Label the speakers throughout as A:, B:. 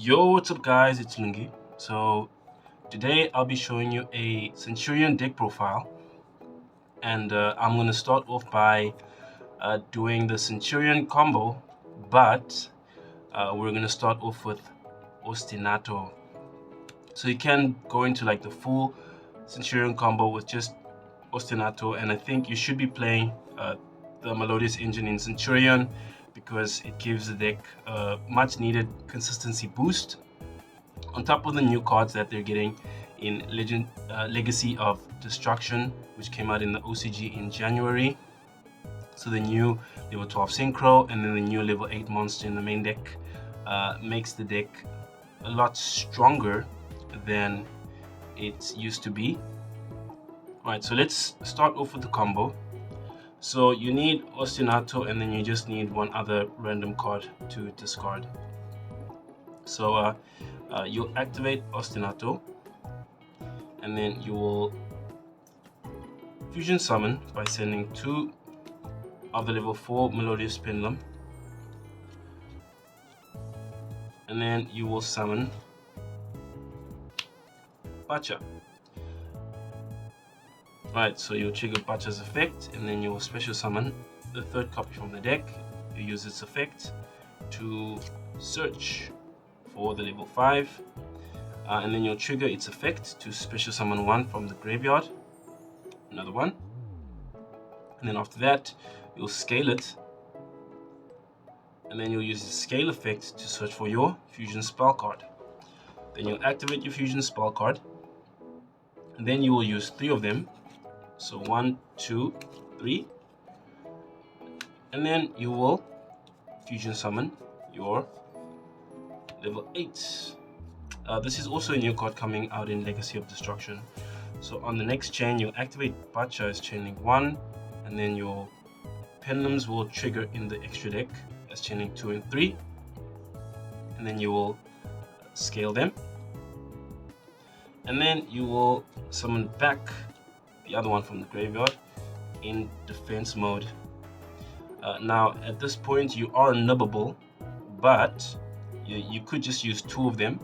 A: Yo, what's up guys, it's Lun-Gi. So today I'll be showing you a Centurion deck profile, and I'm going to start off by doing the Centurion combo, but we're going to start off with Ostinato. So you can go into like the full Centurion combo with just Ostinato, and I think you should be playing the Melodious engine in Centurion because it gives the deck a much needed consistency boost on top of the new cards that they're getting in Legacy of Destruction, which came out in the OCG in January. So the new level 12 Synchro and then the new level 8 monster in the main deck makes the deck a lot stronger than it used to be. Alright, so let's start off with the combo. So you need Ostinato and then you just need one other random card to discard. So you'll activate Ostinato, and then you will fusion summon by sending 2 of the level 4 Melodious Pendulum, and then you will summon Bacha. Right, so you'll trigger Bacha's effect, and then you will special summon the 3rd copy from the deck. You use its effect to search for the level 5, and then you'll trigger its effect to special summon 1 from the graveyard, another one, and then after that you'll scale it, and then you'll use the scale effect to search for your fusion spell card. Then you'll activate your fusion spell card, and then you will use 3 of them, so 1, 2, 3, and then you will fusion summon your level 8. This is also a new card coming out in Legacy of Destruction. So on the next chain, you activate Bacha as chaining 1, and then your pendulums will trigger in the extra deck as chaining 2 and 3, and then you will scale them, and then you will summon back the other one from the graveyard in defense mode. Now at this point you are nibbable, but you could just use 2 of them.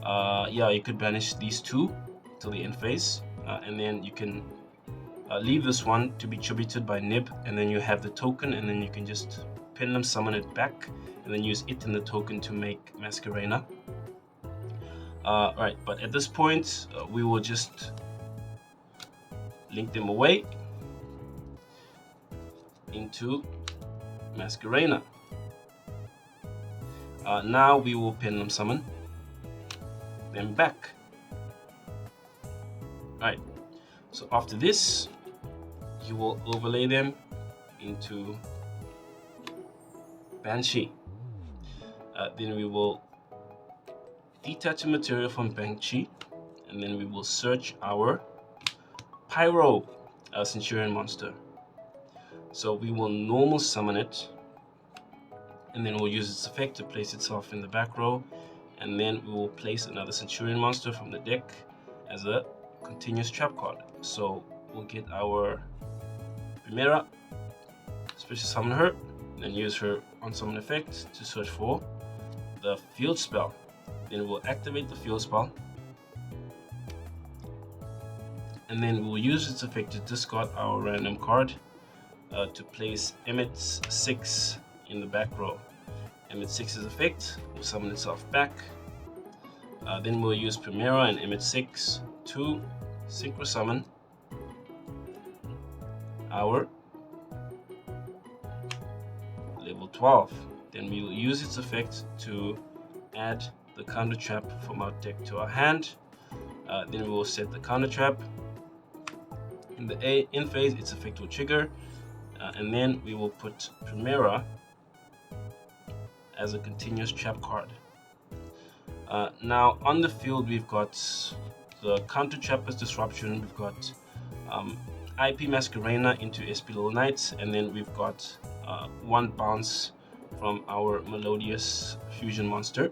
A: Yeah, you could banish these 2 till the end phase, and then you can leave this one to be tributed by Nib, and then you have the token, and then you can just pendulum summon it back and then use it and the token to make Masquerena. Right, but at this point we will just link them away into Masquerena. Now we will pendulum summon them back. Right, so after this you will overlay them into Banshee. Then we will detach a material from Banshee, and then we will search our Pyro Centurion monster. So we will normal summon it, and then we'll use its effect to place itself in the back row, and then we will place another Centurion monster from the deck as a continuous trap card. So we'll get our Primera, special summon her, and then use her on summon effect to search for the field spell. Then we'll activate the field spell, and then we'll use its effect to discard our random card to place Emmet 6 in the back row. Emmet 6's effect will summon itself back. Then we'll use Primera and Emmet 6 to synchro summon our level 12. Then we will use its effect to add the counter trap from our deck to our hand. Then we will set the counter trap. In the end phase, its effect will trigger, and then we will put Primera as a continuous trap card. Now on the field, we've got the counter trap as disruption. We've got IP Masquerena into SP Little Knights, and then we've got 1 bounce from our Melodious fusion monster.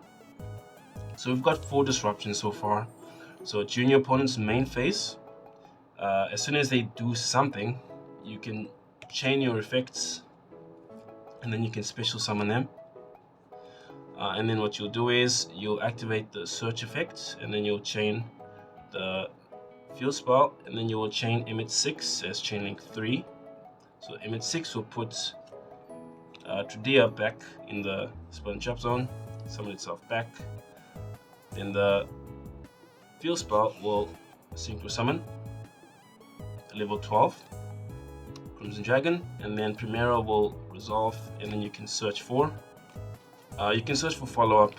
A: So we've got 4 disruptions so far. So during your opponent's main phase, as soon as they do something, you can chain your effects, and then you can special summon them. And then what you'll do is you'll activate the search effect, and then you'll chain the field spell, and then you will chain image 6 as chain link 3. So image 6 will put Trudia back in the spell and trap zone, summon itself back. Then the field spell will synchro summon level 12 Crimson Dragon, and then Primera will resolve, and then you can search for follow-up.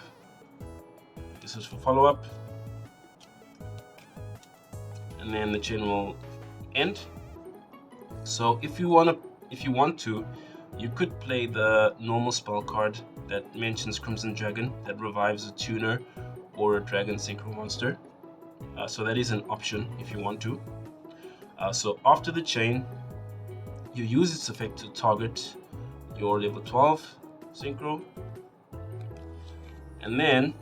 A: And then the chain will end. So if you want to, you could play the normal spell card that mentions Crimson Dragon that revives a tuner or a dragon synchro monster. So that is an option if you want to. So after the chain, you use its effect to target your level 12 synchro, and then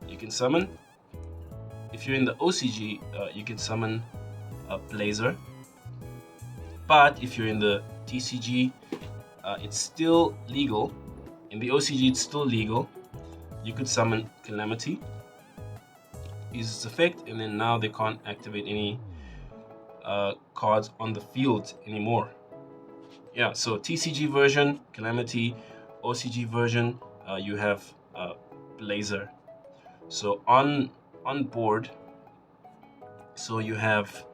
A: you can summon. If you're in the OCG, you can summon a Blazer, but if you're in the TCG, it's still legal. In the OCG, it's still legal. You could summon Calamity, use its effect, and then now they can't activate any cards on the field anymore. Yeah, so TCG version, Calamity, OCG version, you have Blazer. So on board, so you have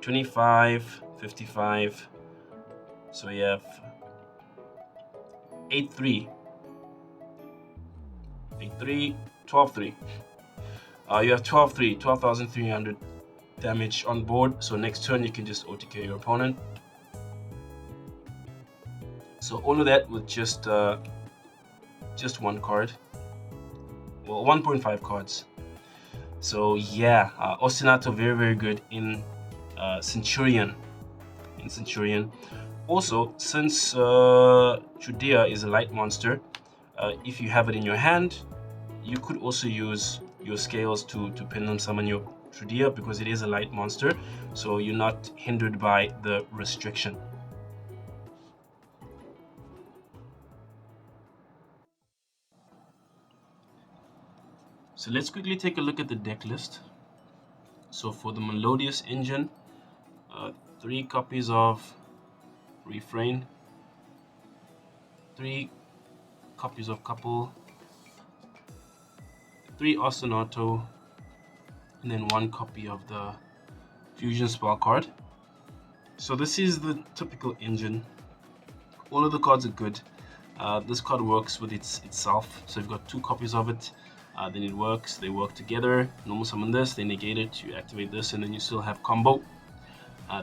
A: 25, 55, so you have 8-3, 12-3. You have 12-3, 12,300 damage on board. So next turn you can just OTK your opponent. So all of that with just one card. Well, 1.5 cards. So yeah, Ostinato very good in Centur-ion. Also, since Trudia is a light monster, if you have it in your hand, you could also use your scales to pendulum summon your Trudia, because it is a light monster, so you're not hindered by the restriction. So let's quickly take a look at the deck list. So for the Melodious Engine, 3 copies of Refrain, 3 copies of Couple, 3 Ostinato, and then 1 copy of the Fusion Spell card. So this is the typical engine. All of the cards are good. This card works with itself. So you've got 2 copies of it. Then it works. They work together. Normal summon this, they negate it. You activate this, and then you still have combo.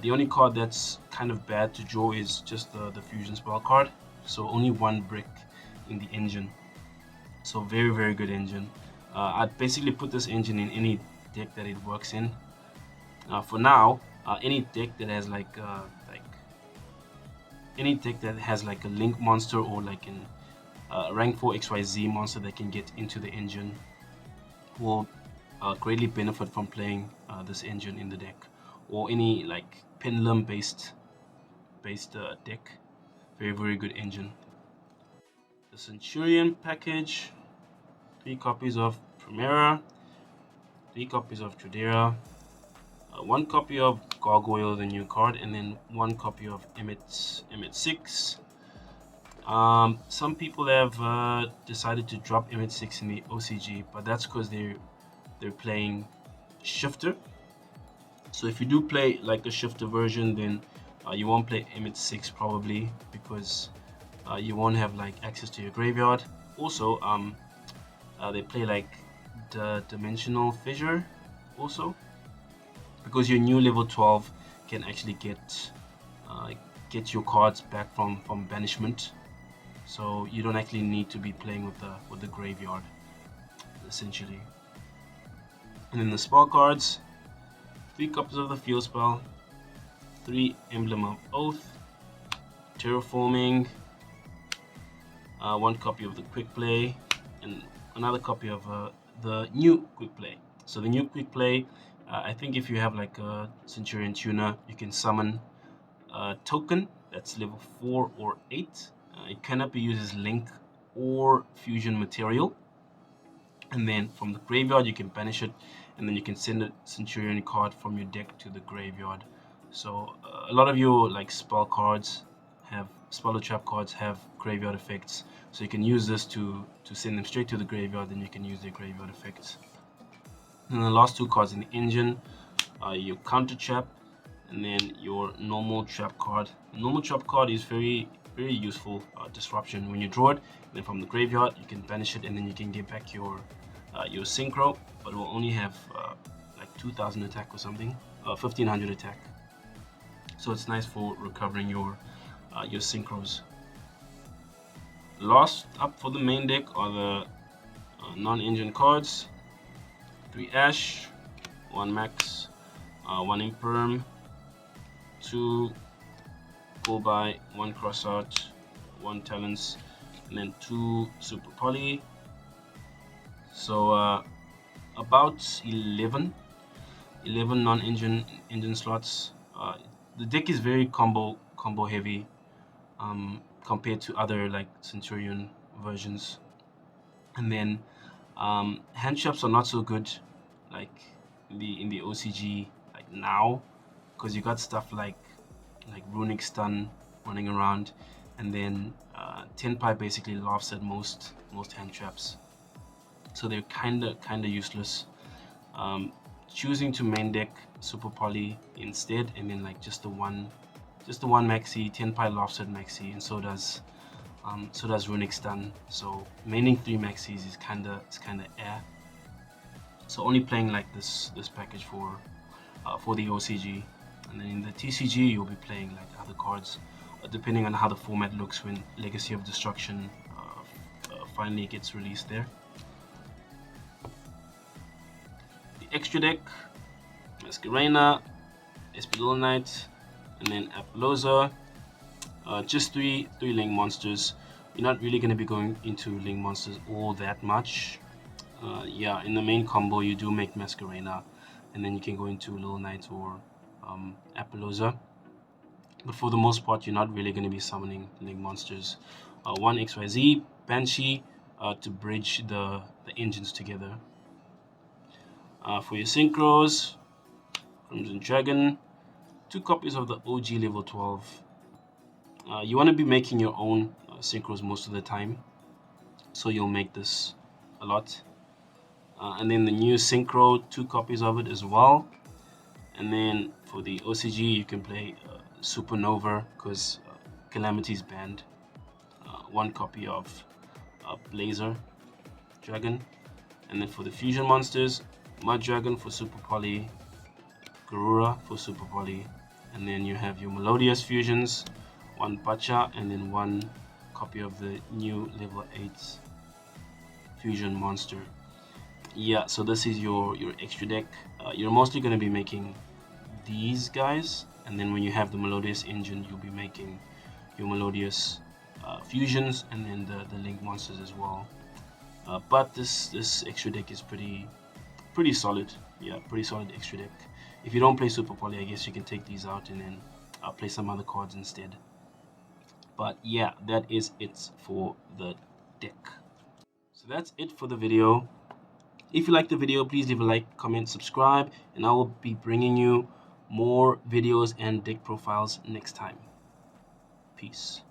A: The only card that's kind of bad to draw is just the Fusion Spell card. So only 1 brick in the engine. So very good engine. I'd basically put this engine in any deck that it works in. For now, any deck that has any deck that has like a Link monster or like an rank 4 XYZ monster that can get into the engine will greatly benefit from playing this engine in the deck, or any like pendulum based deck. Very good engine. The Centur-ion package, 3 copies of Primera, 3 copies of Trudia, 1 copy of Gargoyle, the new card, and then 1 copy of Image 6. Some people have decided to drop Image 6 in the OCG, but that's because they're playing Shifter. So if you do play like a Shifter version, then you won't play Image 6 probably, because you won't have like access to your graveyard. Also, they play like the Dimensional Fissure also, because your new level 12 can actually get your cards back from banishment. So you don't actually need to be playing with the graveyard, essentially. And then the spell cards, 3 copies of the Field Spell, 3 Emblem of Oath, Terraforming, 1 copy of the Quick Play, and another copy of the new Quick Play. So the new Quick Play, I think if you have like a Centur-ion tuner, you can summon a token that's level 4 or 8. It cannot be used as link or fusion material. And then from the graveyard you can banish it, and then you can send a Centur-ion card from your deck to the graveyard. So a lot of your like spell cards have spell or trap cards have graveyard effects, so you can use this to send them straight to the graveyard, then you can use their graveyard effects. And the last two cards in the engine are your counter trap and then your normal trap card. The normal trap card is very useful disruption. When you draw it, then from the graveyard you can banish it, and then you can get back your synchro, but it will only have like 2000 attack or something, 1500 attack. So it's nice for recovering your synchros. Last up for the main deck are the non-engine cards. 3 Ash, 1 Max, 1 Imperm, 2 Pull By, 1 Cross Out, 1 Talents, and then 2 Super Poly. So about 11 non-engine slots. The deck is very combo heavy compared to other like Centur-ion versions. And then hand traps are not so good like in the OCG like now, because you got stuff like runic stun running around, and then 10 pipe basically laughs at most hand traps, so they're kinda useless. Choosing to main deck Super Poly instead, and then like just the one maxi. 10 pipe laughs at maxi, and so does runic stun. So maining 3 maxis is kinda air. So only playing like this package for the OCG, and then in the TCG you'll be playing like other cards, depending on how the format looks when Legacy of Destruction finally gets released there. The extra deck: Masquerena, Espidal Knight, and then Apollosa. Just three link monsters. You're not really going to be going into link monsters all that much. Yeah, in the main combo you do make Masquerena, and then you can go into Little Knight or Apollosa. But for the most part, you're not really going to be summoning link monsters. 1 XYZ Banshee to bridge the engines together. For your synchros, Crimson Dragon, 2 copies of the OG level 12. You want to be making your own synchros most of the time, so you'll make this a lot. And then the new synchro, 2 copies of it as well. And then for the OCG you can play Supernova, because Calamity's banned. 1 copy of Blazer Dragon. And then for the fusion monsters, Mud Dragon for Super Poly, Garura for Super Poly, and then you have your Melodious fusions, 1 Bacha, and then 1 copy of the new level 8 fusion monster. Yeah, so this is your extra deck. You're mostly going to be making these guys, and then when you have the Melodious engine, you'll be making your Melodious fusions, and then the link monsters as well. But this extra deck is pretty solid. Yeah, pretty solid extra deck. If you don't play Super Poly, I guess you can take these out and then play some other cards instead. But yeah, that is it for the deck. So that's it for the video. If you liked the video, please leave a like, comment, subscribe, and I will be bringing you more videos and deck profiles next time. Peace.